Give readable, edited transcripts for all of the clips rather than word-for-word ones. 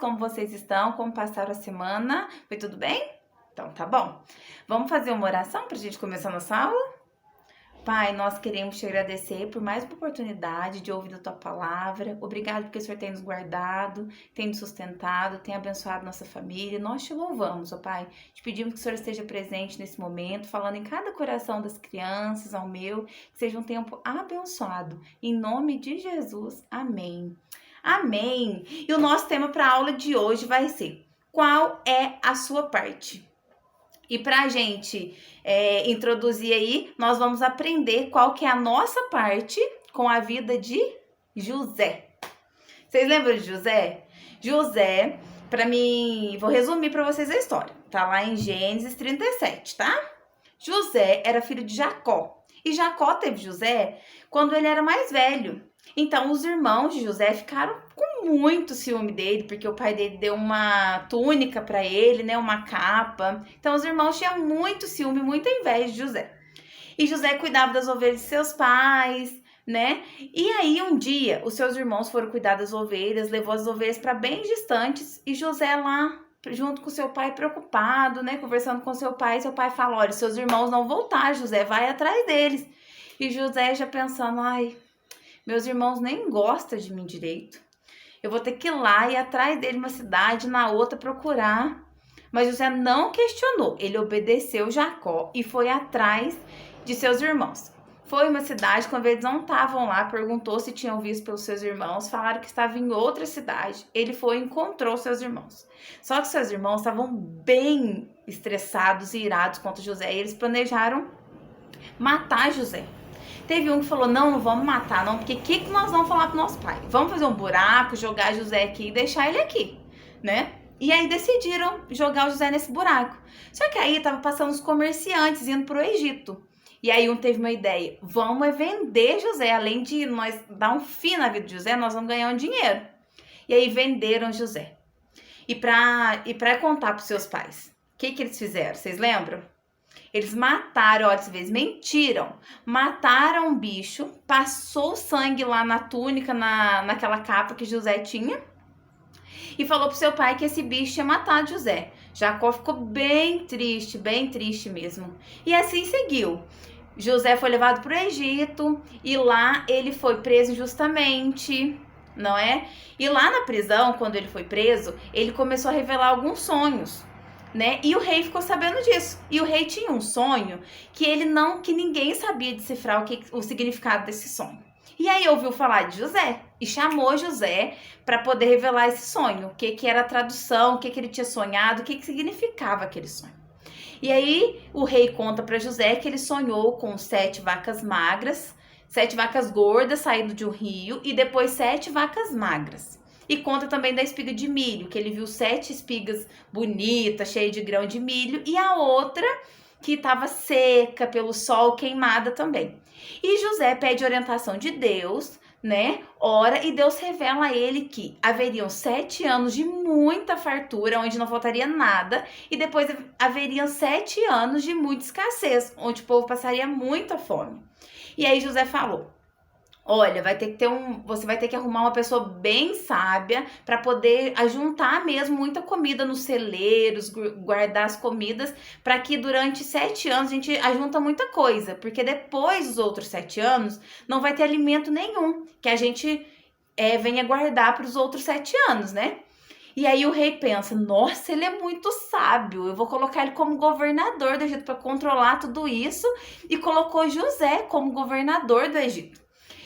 como vocês estão? Como passaram a semana? Foi tudo bem? Então tá bom. Vamos fazer uma oração para a gente começar nossa aula? Pai, nós queremos te agradecer por mais uma oportunidade de ouvir a tua palavra. Obrigado porque o Senhor tem nos guardado, tem nos sustentado, tem abençoado nossa família. Nós te louvamos, ó Pai. Te pedimos que o Senhor esteja presente nesse momento, falando em cada coração das crianças, ao meu, que seja um tempo abençoado. Em nome de Jesus, amém. Amém! E o nosso tema para a aula de hoje vai ser: qual é a sua parte? E para a gente introduzir aí, nós vamos aprender qual que é a nossa parte com a vida de José. Vocês lembram de José? José, para mim, vou resumir para vocês a história. Tá lá em Gênesis 37, tá? José era filho de Jacó. E Jacó teve José quando ele era mais velho. Então, os irmãos de José ficaram com muito ciúme dele, porque o pai dele deu uma túnica para ele, né, uma capa. Então, os irmãos tinham muito ciúme, muita inveja de José. E José cuidava das ovelhas de seus pais, né? E aí, um dia, os seus irmãos foram cuidar das ovelhas, levou as ovelhas para bem distantes, e José lá, junto com seu pai, preocupado, né, conversando com seu pai fala: olha, seus irmãos não voltaram, José, vai atrás deles. E José já pensando: ai, meus irmãos nem gostam de mim direito. Eu vou ter que ir lá e ir atrás dele uma cidade, na outra procurar. Mas José não questionou. Ele obedeceu Jacó e foi atrás de seus irmãos. Foi uma cidade, quando eles não estavam lá, perguntou se tinham visto pelos seus irmãos, falaram que estava em outra cidade. Ele foi e encontrou seus irmãos. Só que seus irmãos estavam bem estressados e irados contra José. E eles planejaram matar José. Teve um que falou: não vamos matar não, porque o que nós vamos falar pro nosso pai? Vamos fazer um buraco, jogar José aqui e deixar ele aqui, né? E aí decidiram jogar o José nesse buraco. Só que aí tava passando os comerciantes indo pro Egito. E aí um teve uma ideia: vamos vender José, além de nós dar um fim na vida de José, nós vamos ganhar um dinheiro. E aí venderam José. E pra contar pros seus pais, o que eles fizeram? Vocês lembram? Eles mataram, olha, vocês mentiram. Mataram um bicho, passou sangue lá na túnica, naquela capa que José tinha, e falou pro seu pai que esse bicho tinha matado José. Jacó ficou bem triste mesmo. E assim seguiu. José foi levado para o Egito e lá ele foi preso injustamente, não é? E lá na prisão, quando ele foi preso, ele começou a revelar alguns sonhos, né? E o rei ficou sabendo disso. E o rei tinha um sonho que ninguém sabia decifrar o significado desse sonho. E aí ouviu falar de José e chamou José para poder revelar esse sonho, o que era a tradução, o que ele tinha sonhado, o que significava aquele sonho. E aí o rei conta para José que ele sonhou com 7 vacas magras, 7 vacas gordas saindo de um rio e depois 7 vacas magras. E conta também da espiga de milho, que ele viu 7 espigas bonitas, cheias de grão de milho, e a outra que estava seca pelo sol, queimada também. E José pede orientação de Deus, né? Ora, e Deus revela a ele que haveriam 7 anos de muita fartura, onde não faltaria nada, e depois haveriam 7 anos de muita escassez, onde o povo passaria muita fome. E aí José falou: olha, você vai ter que arrumar uma pessoa bem sábia para poder ajuntar mesmo muita comida nos celeiros, guardar as comidas, para que durante 7 anos a gente ajunta muita coisa, porque depois dos outros 7 anos não vai ter alimento nenhum que a gente venha guardar para os outros 7 anos, né? E aí o rei pensa: nossa, ele é muito sábio, eu vou colocar ele como governador do Egito para controlar tudo isso, e colocou José como governador do Egito.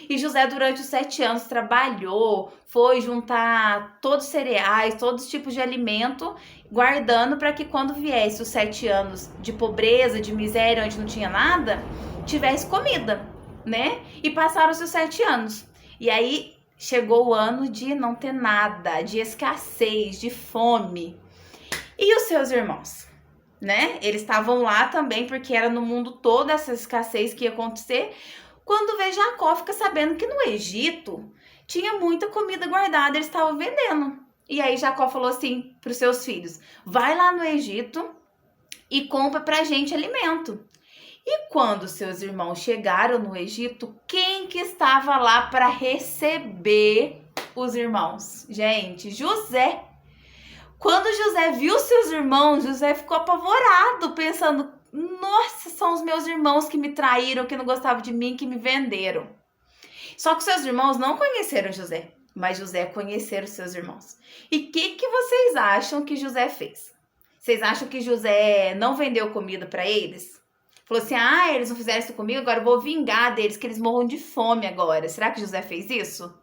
E José, durante os 7 anos, trabalhou, foi juntar todos os cereais, todos os tipos de alimento, guardando para que quando viesse os 7 anos de pobreza, de miséria, onde não tinha nada, tivesse comida, né? E passaram-se os 7 anos. E aí chegou o ano de não ter nada, de escassez, de fome. E os seus irmãos, né? Eles estavam lá também, porque era no mundo toda essa escassez que ia acontecer. Quando vê, Jacó fica sabendo que no Egito tinha muita comida guardada, eles estavam vendendo. E aí Jacó falou assim para os seus filhos: vai lá no Egito e compra pra gente alimento. E quando seus irmãos chegaram no Egito, quem que estava lá para receber os irmãos? Gente, José. Quando José viu seus irmãos, José ficou apavorado, pensando: nossa, são os meus irmãos que me traíram, que não gostavam de mim, que me venderam. Só que seus irmãos não conheceram José, mas José conheceram seus irmãos. E o que vocês acham que José fez? Vocês acham que José não vendeu comida para eles? Falou assim: ah, eles não fizeram isso comigo, agora eu vou vingar deles, que eles morram de fome agora. Será que José fez isso?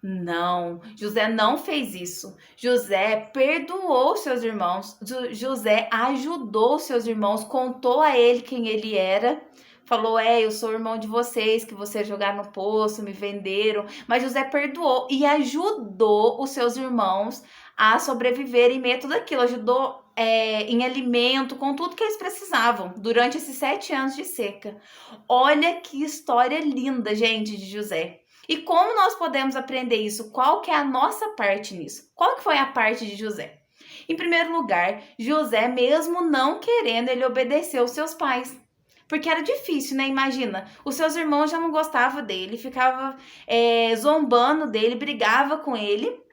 Não, José não fez isso. José perdoou seus irmãos. José ajudou seus irmãos, contou a ele quem ele era. Falou: eu sou irmão de vocês, que vocês jogaram no poço, me venderam. Mas José perdoou e ajudou os seus irmãos a sobreviver em meio a tudo aquilo. Ajudou em alimento, com tudo que eles precisavam durante esses 7 anos de seca. Olha que história linda, gente, de José. E como nós podemos aprender isso? Qual que é a nossa parte nisso? Qual que foi a parte de José? Em primeiro lugar, José, mesmo não querendo, ele obedeceu aos seus pais. Porque era difícil, né? Imagina, os seus irmãos já não gostavam dele, ficava zombando dele, brigava com ele.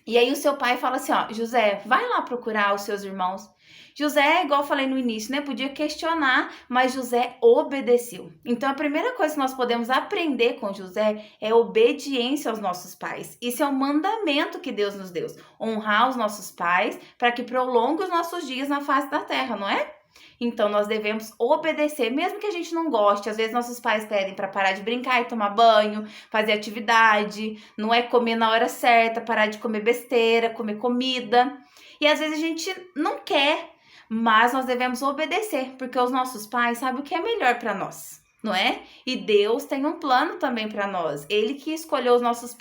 E aí o seu pai fala assim, ó, José, vai lá procurar os seus irmãos. José, igual eu falei no início, né, podia questionar, mas José obedeceu. Então a primeira coisa que nós podemos aprender com José é obediência aos nossos pais. Isso é um mandamento que Deus nos deu, honrar os nossos pais para que prolongue os nossos dias na face da terra, não é? Então nós devemos obedecer, mesmo que a gente não goste. Às vezes nossos pais pedem para parar de brincar e tomar banho, fazer atividade, não é comer na hora certa, parar de comer besteira, comer comida. E às vezes a gente não quer, mas nós devemos obedecer, porque os nossos pais sabem o que é melhor para nós, não é? E Deus tem um plano também para nós. Ele que escolheu os nossos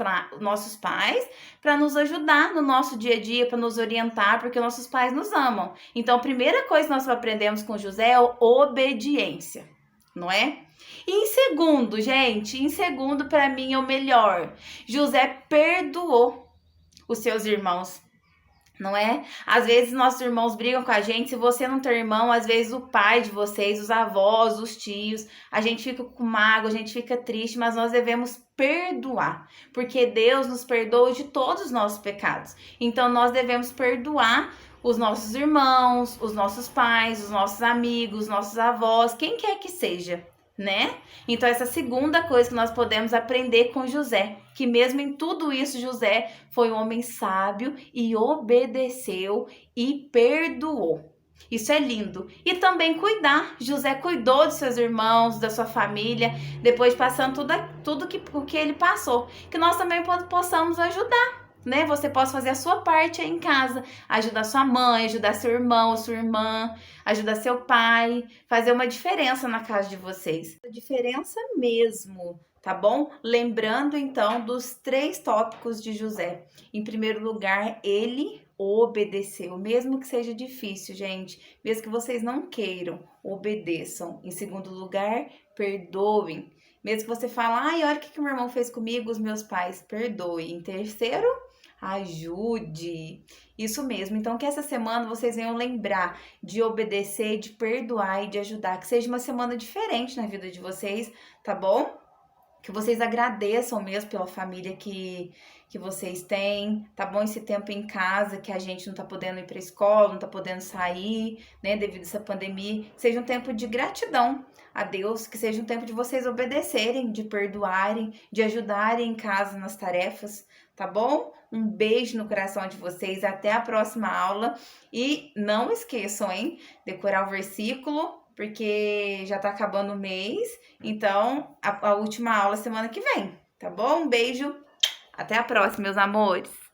pais para nos ajudar no nosso dia a dia, para nos orientar, porque nossos pais nos amam. Então, a primeira coisa que nós aprendemos com José é a obediência, não é? E em segundo, gente, para mim é o melhor. José perdoou os seus irmãos. Não é? Às vezes nossos irmãos brigam com a gente. Se você não tem irmão, às vezes o pai de vocês, os avós, os tios, a gente fica com mágoa, a gente fica triste, mas nós devemos perdoar, porque Deus nos perdoa de todos os nossos pecados. Então nós devemos perdoar os nossos irmãos, os nossos pais, os nossos amigos, os nossos avós, quem quer que seja, né? Então essa segunda coisa que nós podemos aprender com José, que mesmo em tudo isso José foi um homem sábio e obedeceu e perdoou. Isso é lindo. E também cuidar. José cuidou de seus irmãos, da sua família, depois passando tudo o que ele passou. Que nós também possamos ajudar, né? Você possa fazer a sua parte aí em casa, ajudar sua mãe, ajudar seu irmão, sua irmã, ajudar seu pai, fazer uma diferença na casa de vocês. Diferença mesmo, tá bom? Lembrando então dos 3 tópicos de José. Em primeiro lugar, ele obedeceu, mesmo que seja difícil, gente, mesmo que vocês não queiram, obedeçam. Em segundo lugar, perdoem. Mesmo que você fale, ai, olha o que o meu irmão fez comigo, os meus pais, perdoe. Em terceiro, ajude. Isso mesmo. Então, que essa semana vocês venham lembrar de obedecer, de perdoar e de ajudar. Que seja uma semana diferente na vida de vocês, tá bom? Que vocês agradeçam mesmo pela família que vocês têm, tá bom? Esse tempo em casa, que a gente não tá podendo ir pra escola, não tá podendo sair, né? Devido a essa pandemia. Que seja um tempo de gratidão a Deus, que seja um tempo de vocês obedecerem, de perdoarem, de ajudarem em casa nas tarefas, tá bom? Um beijo no coração de vocês, até a próxima aula. E não esqueçam, hein? Decorar o versículo, porque já tá acabando o mês. Então, a última aula semana que vem, tá bom? Um beijo, até a próxima, meus amores!